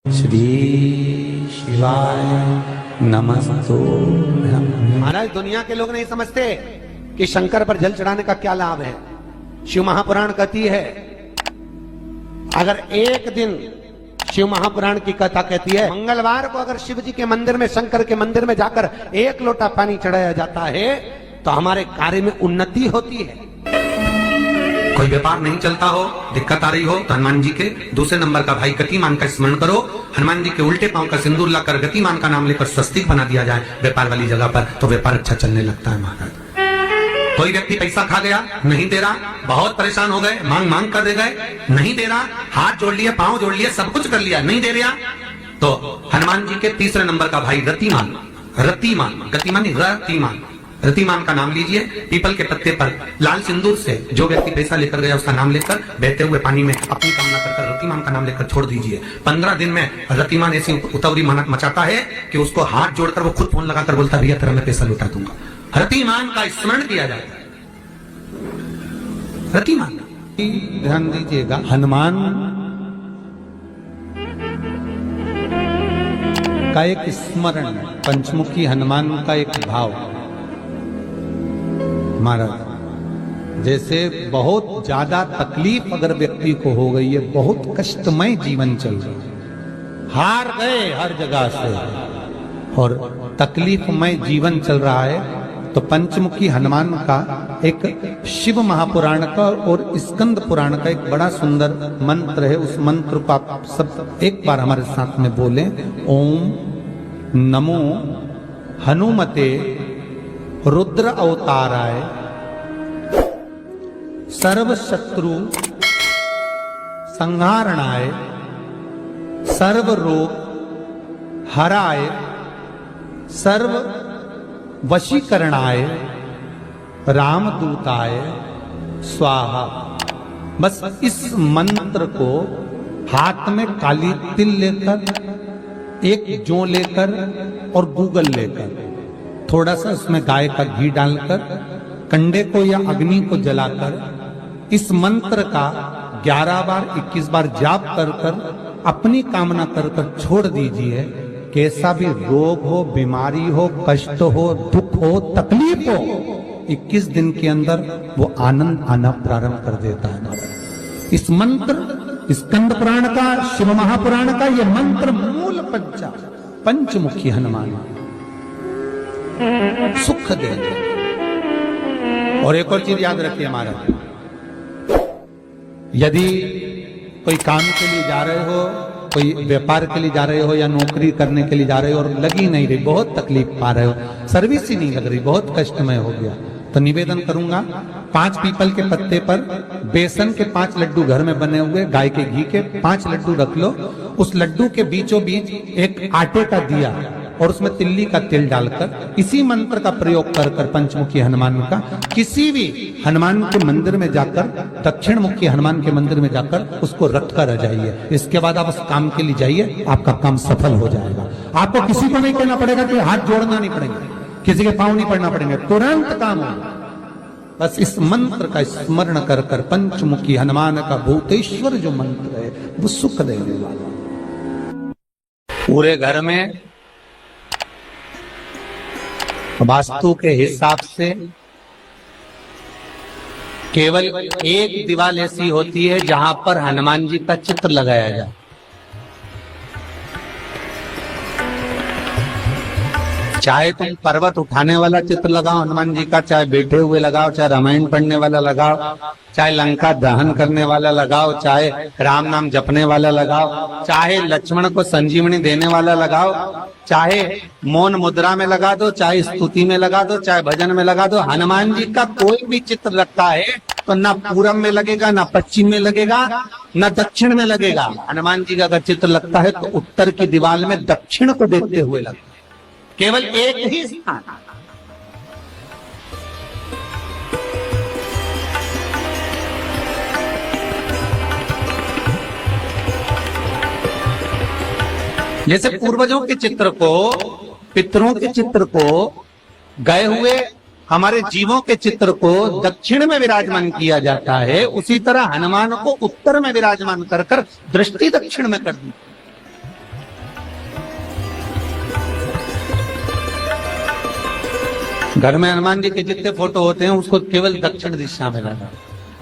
श्री शिवाय नमस्तो। महाराज दुनिया के लोग नहीं समझते कि शंकर पर जल चढ़ाने का क्या लाभ है। शिव महापुराण कहती है, अगर एक दिन शिव महापुराण की कथा कहती है, मंगलवार को अगर शिव जी के मंदिर में, शंकर के मंदिर में जाकर एक लोटा पानी चढ़ाया जाता है तो हमारे कार्य में उन्नति होती है। कोई व्यापार नहीं चलता हो, दिक्कत आ रही हो तो हनुमान जी के दूसरे नंबर का भाई गतिमान का स्मरण करो। हनुमान जी के उल्टे पांव का सिंदूर लाकर गतिमान का नाम लेकर स्वस्तिक बना दिया जाए व्यापार वाली जगह पर, तो व्यापार अच्छा चलने लगता है महाराज। कोई व्यक्ति पैसा खा गया, नहीं दे रहा, बहुत परेशान हो गए, मांग मांग कर दे गए, नहीं दे रहा, हाथ जोड़ लिए, पांव जोड़ लिए, सब कुछ कर लिया, नहीं दे रहा, तो हनुमान जी के तीसरे नंबर का भाई रतिमान, रतिमान, गतिमान रतिमान, रतिमान का नाम लीजिए। पीपल के पत्ते पर लाल सिंदूर से जो व्यक्ति पैसा लेकर गया उसका नाम लेकर बहते हुए पानी में अपनी कामना कर रतिमान का नाम लेकर छोड़ दीजिए। 15 दिन में रतिमान ऐसी उतावली मचाता है कि उसको हाथ जोड़कर वो खुद फोन लगाकर बोलता, भैया तेरा मैं पैसा लुटा दूंगा। रतिमान का स्मरण किया जाता है। रतिमान ध्यान दीजिएगा, हनुमान का एक स्मरण, पंचमुखी हनुमान का एक भाव। महाराज जैसे बहुत ज्यादा तकलीफ अगर व्यक्ति को हो गई है, बहुत कष्टमय जीवन चल रहा है, हार गए हर जगह से और तकलीफमय जीवन चल रहा है, तो पंचमुखी हनुमान का एक शिव महापुराण का और स्कंद पुराण का एक बड़ा सुंदर मंत्र है। उस मंत्र को आप सब एक बार हमारे साथ में बोलें। ओम नमो हनुमते रुद्र अवताराय सर्व शत्रु संहारणाय सर्व रोग हराय सर्व वशीकरणाय रामदूताय स्वाहा। बस इस मंत्र को हाथ में काली तिल लेकर, एक जौ लेकर और गूगल लेकर, थोड़ा सा उसमें गाय का घी डालकर, कंडे को या अग्नि को जलाकर इस मंत्र का 11 बार 21 बार जाप कर कर अपनी कामना कर कर छोड़ दीजिए। कैसा भी रोग हो, बीमारी हो, कष्ट हो, दुख हो, तकलीफ हो, 21 दिन के अंदर वो आनंद आना प्रारंभ कर देता है। इस मंत्र, स्कंद पुराण का, शिव महापुराण का ये मंत्र मूल पंचमुखी हनुमान सुख देंगे। और एक और चीज याद रखिए महाराज, यदि कोई काम के लिए जा रहे हो, कोई व्यापार के लिए जा रहे हो या नौकरी करने के लिए जा रहे हो और लगी नहीं रही, बहुत तकलीफ पा रहे हो, सर्विस ही नहीं लग रही, बहुत कष्टमय हो गया, तो निवेदन करूंगा 5 पीपल के पत्ते पर बेसन के 5 लड्डू घर में बने हुए, गाय के घी के 5 लड्डू रख लो। उस लड्डू के बीचों बीच एक आटे का दिया और उसमें तिल्ली का तेल डालकर इसी मंत्र का प्रयोग कर कर पंचमुखी हनुमान का किसी भी हनुमान के मंदिर में जाकर, दक्षिण मुखी हनुमान के मंदिर में जाकर उसको रख कर आ जाइए। इसके बाद आप उस काम के लिए जाइए, आपका काम सफल हो जाएगा। आपको किसी को नहीं कहना पड़ेगा कि हाथ जोड़ना नहीं पड़ेगा, किसी के पांव नहीं पड़ना पड़ेंगे, तुरंत काम होगा। बस इस मंत्र का स्मरण कर कर पंचमुखी हनुमान का भूतेश्वर जो मंत्र है वो सुख देने वाला। पूरे घर में वास्तु के हिसाब से केवल एक दीवार ऐसी होती है जहां पर हनुमान जी का चित्र लगाया जाए। चाहे तुम पर्वत उठाने वाला चित्र लगाओ हनुमान जी का, चाहे बैठे हुए लगाओ, चाहे रामायण पढ़ने वाला लगाओ, चाहे लंका दहन करने वाला लगाओ, चाहे राम नाम जपने वाला लगाओ, चाहे लक्ष्मण को संजीवनी देने वाला लगाओ, चाहे मौन मुद्रा में लगा दो, चाहे स्तुति में लगा दो, चाहे भजन में लगा दो। हनुमान जी का कोई भी चित्र लगता है तो ना पूरब में लगेगा, ना पश्चिम में लगेगा, ना दक्षिण में लगेगा। हनुमान जी का अगर चित्र लगता है तो उत्तर की दीवार में दक्षिण को देखते हुए लगता है, केवल एक ही स्थान। जैसे पूर्वजों के चित्र को, पितरों के चित्र को, गए हुए हमारे जीवों के चित्र को दक्षिण में विराजमान किया जाता है, उसी तरह हनुमान को उत्तर में विराजमान कर कर दृष्टि दक्षिण में कर दी। घर में हनुमान जी के जितने फोटो होते हैं उसको केवल दक्षिण दिशा में लगा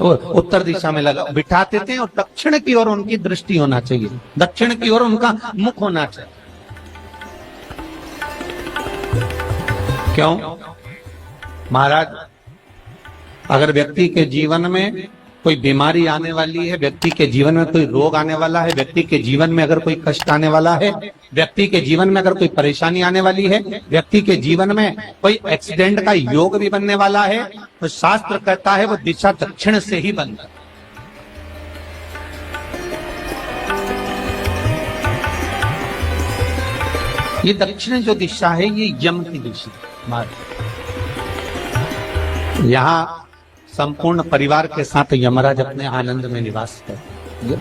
और उत्तर दिशा में लगा बिठाते थे और दक्षिण की ओर उनकी दृष्टि होना चाहिए, दक्षिण की ओर उनका मुख होना चाहिए। क्यों? महाराज, अगर व्यक्ति के जीवन में कोई बीमारी आने वाली है, व्यक्ति के जीवन में कोई रोग आने वाला है, व्यक्ति के जीवन में अगर कोई कष्ट आने वाला है, व्यक्ति के जीवन में अगर कोई परेशानी आने वाली है, व्यक्ति के जीवन में कोई एक्सीडेंट का योग भी बनने वाला है, तो शास्त्र कहता है वो दिशा दक्षिण से ही बनता है। ये दक्षिण जो दिशा है ये यम की दिशा। यहाँ संपूर्ण परिवार के साथ यमराज अपने आनंद में निवास करते।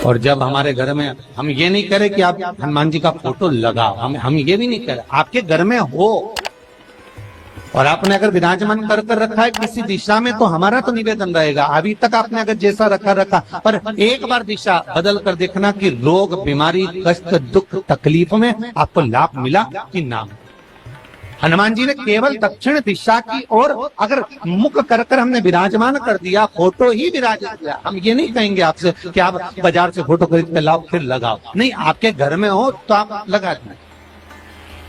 और जब हमारे घर में, हम ये नहीं कह रहे कि आप हनुमान जी का फोटो लगाओ, हम ये भी नहीं कह रहे, आपके घर में हो और आपने अगर विराजमान कर रखा है किसी दिशा में, तो हमारा तो निवेदन रहेगा, अभी तक आपने अगर जैसा रखा, पर एक बार दिशा बदल कर देखना कि रोग, बीमारी, कष्ट, दुख, तकलीफ में आपको लाभ मिला कि ना। हनुमान जी ने केवल दक्षिण दिशा की ओर अगर मुख कर हमने विराजमान कर दिया, फोटो ही विराजित किया। हम ये नहीं कहेंगे आपसे कि आप बाजार से फोटो खरीद के लाओ फिर लगाओ, नहीं, आपके घर में हो तो आप लगा दें,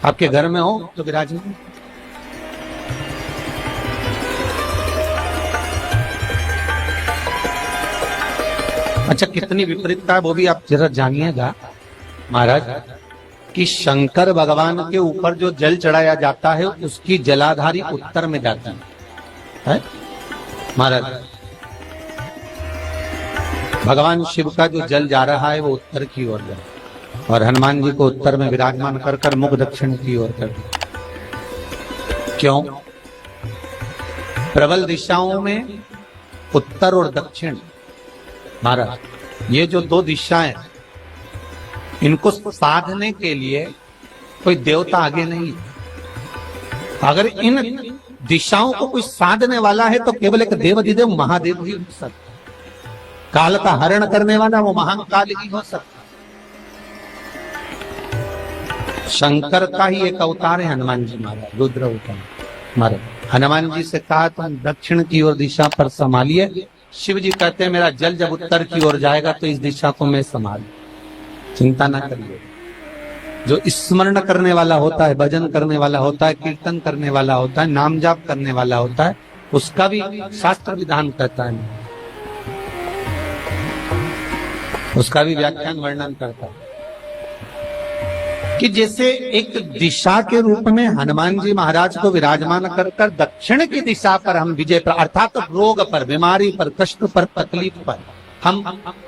आपके घर में हो तो विराजमान। अच्छा, कितनी विपरीतता है वो भी आप जरा जानिएगा महाराज, कि शंकर भगवान के ऊपर जो जल चढ़ाया जाता है उसकी जलाधारी उत्तर में जाती है महाराज। भगवान शिव का जो जल जा रहा है वो उत्तर की ओर जा, और हनुमान जी को उत्तर में विराजमान कर मुख दक्षिण की ओर कर। क्यों? प्रबल दिशाओं में उत्तर और दक्षिण महाराज, ये जो दो दिशाएं, इनको साधने के लिए कोई देवता आगे नहीं। अगर इन दिशाओं को कोई साधने वाला है तो केवल एक देवाधिदेव महादेव ही हो सकता। काल का हरण करने वाला वो महान काल ही हो सकता। शंकर का ही एक अवतार है हनुमान जी महाराज, रुद्र अवतार महाराज। हनुमान जी से कहा तुम दक्षिण की ओर दिशा पर संभालिए, शिव जी कहते हैं मेरा जल जब उत्तर की ओर जाएगा तो इस दिशा को मैं संभाल, चिंता ना करिए। जो स्मरण करने वाला होता है, भजन करने वाला होता है, कीर्तन करने वाला होता है, नाम जाप करने वाला होता है, उसका भी शास्त्र विधान कहता है, उसका भी व्याख्यान वर्णन करता है कि जैसे एक दिशा के रूप में हनुमान जी महाराज को विराजमान कर दक्षिण की दिशा पर हम विजय, अर्थात रोग पर, बीमारी पर, कष्ट पर, तकलीफ पर हम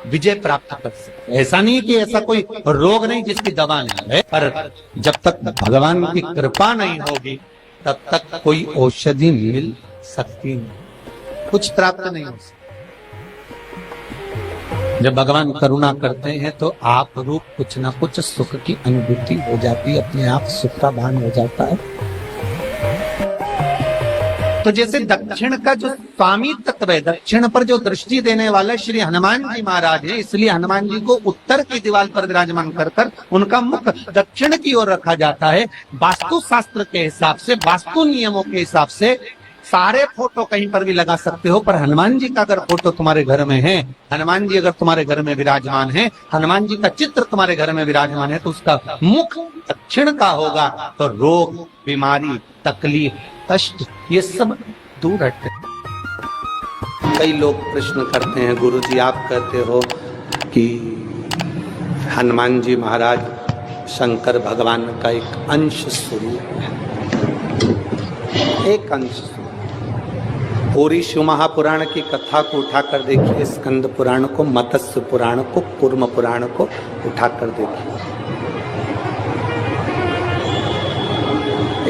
विजय प्राप्त कर सकते। ऐसा नहीं कि ऐसा कोई रोग नहीं जिसकी दवा नहीं है, पर जब तक भगवान की कृपा नहीं होगी तब तक कोई औषधि मिल सकती नहीं, कुछ प्राप्त नहीं हो सकता। जब भगवान करुणा करते हैं तो आप रूप कुछ ना कुछ सुख की अनुभूति हो जाती है, अपने आप सुख का भान हो जाता है। तो जैसे दक्षिण का जो स्वामी तत्व है, दक्षिण पर जो दृष्टि देने वाला श्री हनुमान जी महाराज है, इसलिए हनुमान जी को उत्तर की दीवार पर विराजमान कर उनका मुख दक्षिण की ओर रखा जाता है। वास्तु शास्त्र के हिसाब से, वास्तु नियमों के हिसाब से सारे फोटो कहीं पर भी लगा सकते हो, पर हनुमान जी का अगर फोटो तुम्हारे घर में है, हनुमान जी अगर तुम्हारे घर में विराजमान है, हनुमान जी का चित्र तुम्हारे घर में विराजमान है, तो उसका मुख दक्षिण का होगा, तो रोग, बीमारी, तकलीफ, कष्ट ये सब दूर हटते। कई लोग प्रश्न करते हैं, गुरुजी आप कहते हो कि हनुमान जी महाराज शंकर भगवान का एक अंश स्वरूप है, एक अंश स्वरूप। पूरी शिव महापुराण की कथा को उठाकर देखिए, स्कंद पुराण को, मत्स्य पुराण को, कूर्म पुराण को उठाकर देखिए।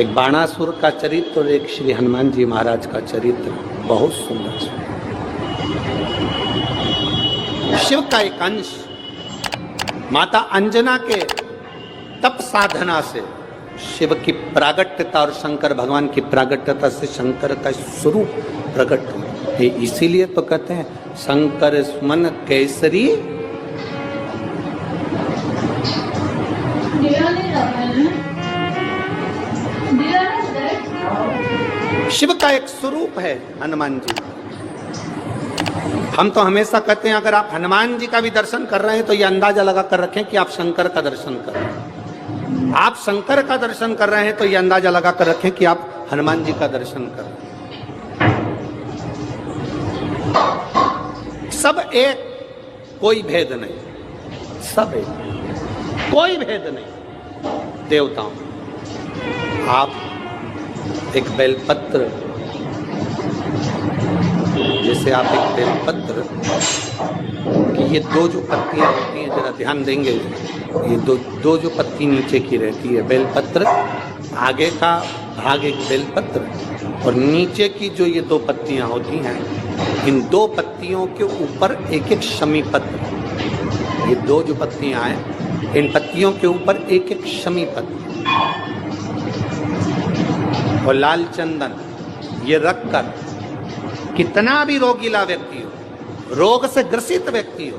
एक बाणासुर का चरित्र और एक श्री हनुमान जी महाराज का चरित्र बहुत सुंदर। शिव का एक अंश माता अंजना के तप साधना से शिव की प्रागट्यता और शंकर भगवान की प्रागट्यता से शंकर का स्वरूप प्रकट हुआ। इसीलिए तो कहते हैं शंकर सुमन केसरी शिव का एक स्वरूप है हनुमान जी। हम तो हमेशा कहते हैं अगर आप हनुमान जी का भी दर्शन कर रहे हैं तो ये अंदाजा लगा कर रखें कि आप शंकर का दर्शन कर रहे हैं। आप शंकर का दर्शन कर रहे हैं तो ये अंदाजा लगा कर रखें कि आप हनुमान जी का दर्शन कर रहे हैं। सब एक, कोई भेद नहीं, सब एक, कोई भेद नहीं। देवताओं, आप एक बेलपत्र, जैसे आप एक बेलपत्र कि ये दो जो पत्तियां होती हैं, जरा ध्यान देंगे, ये दो जो पत्ती नीचे की रहती है बेलपत्र, आगे का भाग एक बेलपत्र और नीचे की जो ये दो पत्तियां होती हैं, इन दो पत्तियों के ऊपर एक एक शमी पत्र। ये दो जो पत्तियां हैं, इन पत्तियों के ऊपर एक एक शमी पत्र और लाल चंदन ये रखकर कितना भी रोगीला व्यक्ति हो, रोग से ग्रसित व्यक्ति हो,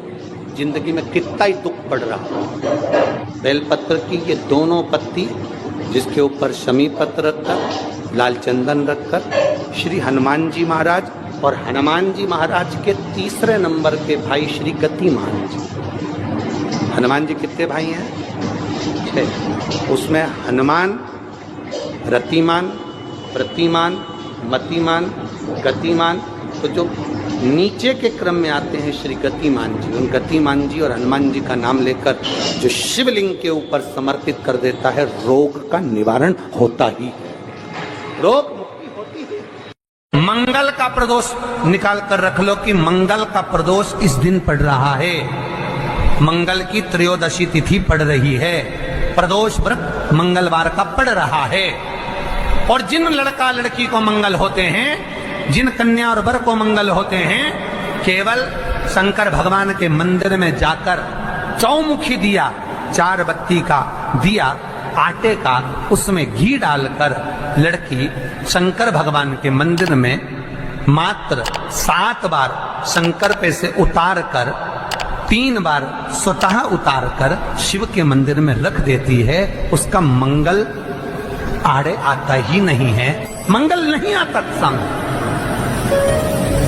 जिंदगी में कितना ही दुख पड़ रहा हो, बेलपत्र की ये दोनों पत्ती जिसके ऊपर शमी पत्र रखकर, लाल चंदन रखकर श्री हनुमान जी महाराज और हनुमान जी महाराज के तीसरे नंबर के भाई श्री गतिमान जी। हनुमान जी कितने भाई हैं? 6। उसमें हनुमान, रतिमान, प्रतिमान, मतिमान, गतिमान, तो जो नीचे के क्रम में आते हैं श्री गतिमान जी, उन गतिमान जी और हनुमान जी का नाम लेकर जो शिवलिंग के ऊपर समर्पित कर देता है, रोग का निवारण होता ही है, रोग मुक्ति होती है। मंगल का प्रदोष निकाल कर रख लो कि मंगल का प्रदोष इस दिन पड़ रहा है, मंगल की त्रयोदशी तिथि पड़ रही है, प्रदोष व्रत मंगलवार का पड़ रहा है। और जिन लड़का लड़की को मंगल होते हैं, जिन कन्या और वर को मंगल होते हैं, केवल शंकर भगवान के मंदिर में जाकर चौमुखी दिया, 4 बत्ती का दिया आटे का, उसमें घी डालकर लड़की शंकर भगवान के मंदिर में मात्र 7 बार शंकर पे से उतार कर 3 बार स्वतः उतार कर शिव के मंदिर में रख देती है, उसका मंगल आड़े आता ही नहीं है, मंगल नहीं आता सामने।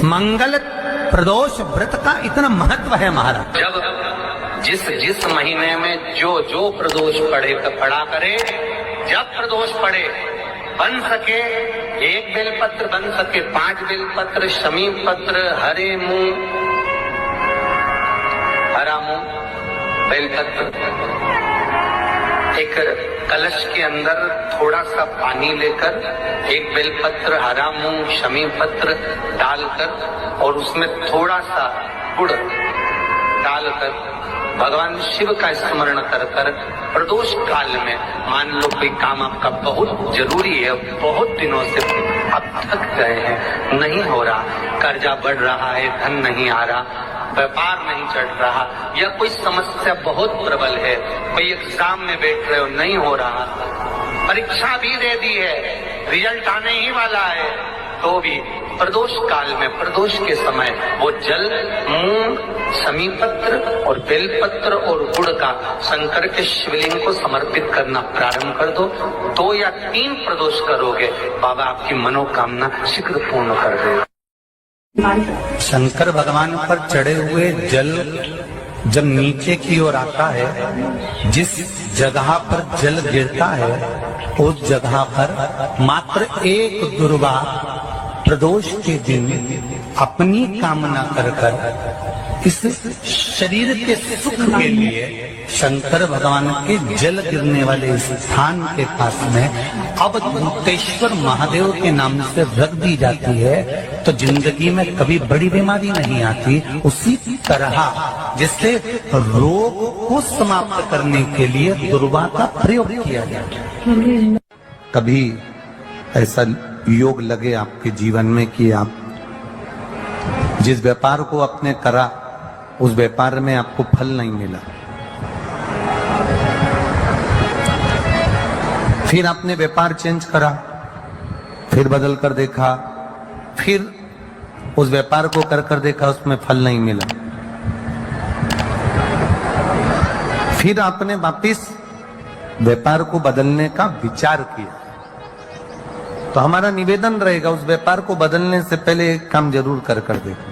मंगल प्रदोष व्रत का इतना महत्व है महाराज। जब जिस महीने में जो प्रदोष पड़ा करे, जब प्रदोष पड़े, बन सके 1 बेलपत्र, बन सके 5 बेलपत्र, शमी पत्र, हरे मूंग, हरा मूंग, बेलपत्र, एक कलश के अंदर थोड़ा सा पानी लेकर 1 बेलपत्र, हरा मूंग, शमी पत्र डालकर और उसमें थोड़ा सा गुड़ डालकर भगवान शिव का स्मरण कर कर प्रदोष काल में, मान लो कोई काम आपका बहुत जरूरी है, बहुत दिनों से आप थक गए हैं, नहीं हो रहा, कर्जा बढ़ रहा है, धन नहीं आ रहा, व्यापार नहीं चढ़ रहा, या कोई समस्या बहुत प्रबल है, कोई एग्जाम में बैठ रहे हो नहीं हो रहा, परीक्षा भी दे दी है, रिजल्ट आने ही वाला है, तो भी प्रदोष काल में, प्रदोष के समय वो जल, मूंग, शमी पत्र और बेलपत्र और गुड़ का शंकर के शिवलिंग को समर्पित करना प्रारंभ कर दो। 2 या 3 प्रदोष करोगे, बाबा आपकी मनोकामना शीघ्र पूर्ण कर देगा। शंकर भगवान पर चढ़े हुए जल जब नीचे की ओर आता है, जिस जगह पर जल गिरता है उस जगह पर मात्र 1 दुर्वा प्रदोष के दिन अपनी कामना कर कर इस शरीर के सुख के लिए शंकर भगवान के जल गिरने वाले स्थान के पास में अवधूतेश्वर महादेव के नाम से रख दी जाती है, तो जिंदगी में कभी बड़ी बीमारी नहीं आती। उसी तरह जिससे रोग को समाप्त करने के लिए दुर्वा का प्रयोग किया जाता है। कभी ऐसा योग लगे आपके जीवन में कि आप जिस व्यापार को आपने करा उस व्यापार में आपको फल नहीं मिला, फिर आपने व्यापार चेंज करा, फिर बदल कर देखा, फिर उस व्यापार को कर कर देखा, उसमें फल नहीं मिला, फिर आपने वापिस व्यापार को बदलने का विचार किया, तो हमारा निवेदन रहेगा उस व्यापार को बदलने से पहले एक काम जरूर कर देखो।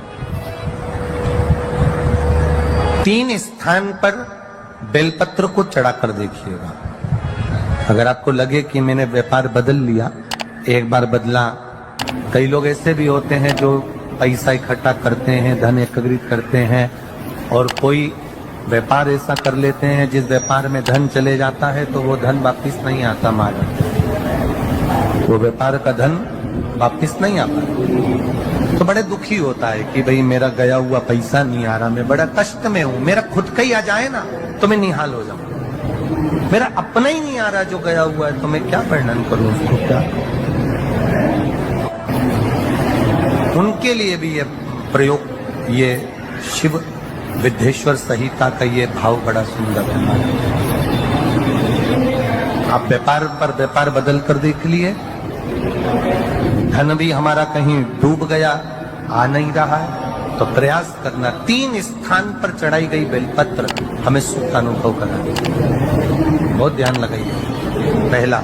3 स्थान पर बेलपत्र को चढ़ा कर देखिएगा। अगर आपको लगे कि मैंने व्यापार बदल लिया, एक बार बदला, कई लोग ऐसे भी होते हैं जो पैसा इकट्ठा करते हैं, धन एकत्रित करते हैं और कोई व्यापार ऐसा कर लेते हैं जिस व्यापार में धन चले जाता है तो वो धन वापिस नहीं आता महाराज, वो व्यापार का धन वापिस नहीं आता। तो बड़े दुखी होता है कि भाई मेरा गया हुआ पैसा नहीं आ रहा, मैं बड़ा कष्ट में हूं, मेरा खुद का ही आ जाए ना तो मैं निहाल हो जाऊं, मेरा अपना ही नहीं आ रहा जो गया हुआ है तो मैं क्या वर्णन करूं उसको, क्या। उनके लिए भी ये प्रयोग, ये शिव विद्येश्वर संहिता का ये भाव बड़ा सुंदर है। आप व्यापार पर व्यापार बदल कर देख लिए, धन भी हमारा कहीं डूब गया, आ नहीं रहा है, तो प्रयास करना 3 स्थान पर चढ़ाई गई बेलपत्र हमें सुख का अनुभव कराए। बहुत ध्यान लगाइए। पहला,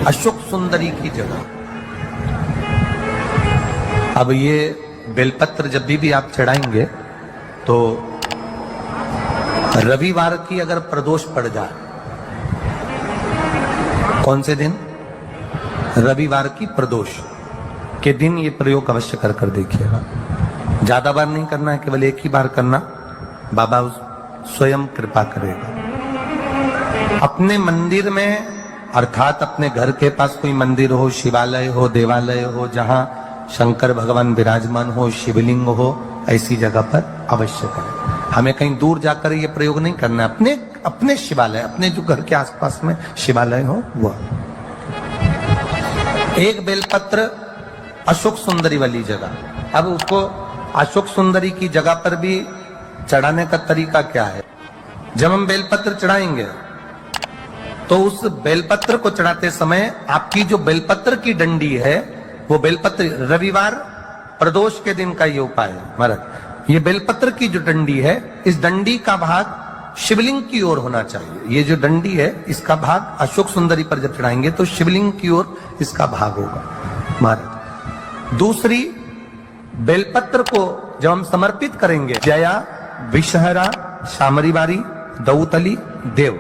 अशोक सुंदरी की जगह। अब ये बेलपत्र जब भी आप चढ़ाएंगे तो रविवार की अगर प्रदोष पड़ जाए, कौन से दिन? रविवार की प्रदोष के दिन ये प्रयोग अवश्य कर देखिएगा। ज्यादा बार नहीं करना है, केवल एक ही बार करना, बाबा स्वयं कृपा करेगा। अपने मंदिर में, अर्थात अपने घर के पास कोई मंदिर हो, शिवालय हो, देवालय हो, जहां शंकर भगवान विराजमान हो, शिवलिंग हो, ऐसी जगह पर अवश्य करें। हमें कहीं दूर जाकर ये प्रयोग नहीं करना, अपने शिवालय, अपने जो घर के आसपास में शिवालय हो वह। एक बेलपत्र अशोक सुंदरी वाली जगह। अब उसको अशोक सुंदरी की जगह पर भी चढ़ाने का तरीका क्या है? जब हम बेलपत्र चढ़ाएंगे तो उस बेलपत्र को चढ़ाते समय आपकी जो बेलपत्र की डंडी है, वो बेलपत्र, रविवार प्रदोष के दिन का ये उपाय है महाराज। ये बेलपत्र की जो डंडी है, इस डंडी का भाग शिवलिंग की ओर होना चाहिए। ये जो डंडी है, इसका भाग अशोक सुंदरी पर जब चढ़ाएंगे तो शिवलिंग की ओर इसका भाग होगा महाराज। दूसरी, बेलपत्र को जब हम समर्पित करेंगे, जया, विषहरा, शामरीवारी, दौतली, देव,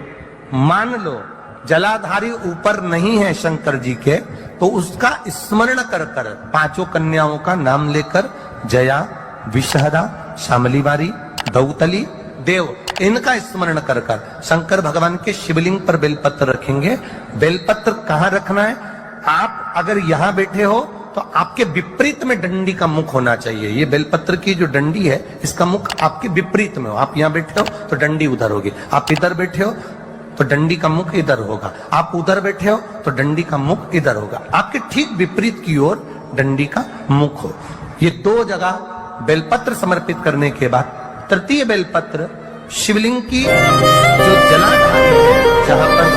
मान लो जलाधारी ऊपर नहीं है शंकर जी के, तो उसका स्मरण कर 5 कन्याओं का नाम लेकर, जया, विषहरा, शामलीवारी, दौतली, देव, इनका स्मरण कर शंकर भगवान के शिवलिंग पर बेलपत्र रखेंगे। बेलपत्र कहां रखना है? आप अगर यहां बैठे हो तो आपके विपरीत में डंडी का मुख होना चाहिए। ये बेलपत्र की जो डंडी है, इसका मुख आपके विपरीत में हो। आप यहां बैठे हो तो डंडी उधर होगी, आप इधर बैठे हो तो डंडी का मुख इधर होगा, आप उधर बैठे हो तो डंडी का मुख इधर होगा। आपके ठीक विपरीत की ओर डंडी का मुख हो। ये 2 जगह बेलपत्र समर्पित करने के बाद तृतीय बेलपत्र शिवलिंग की जो जलाधार है, जहां पर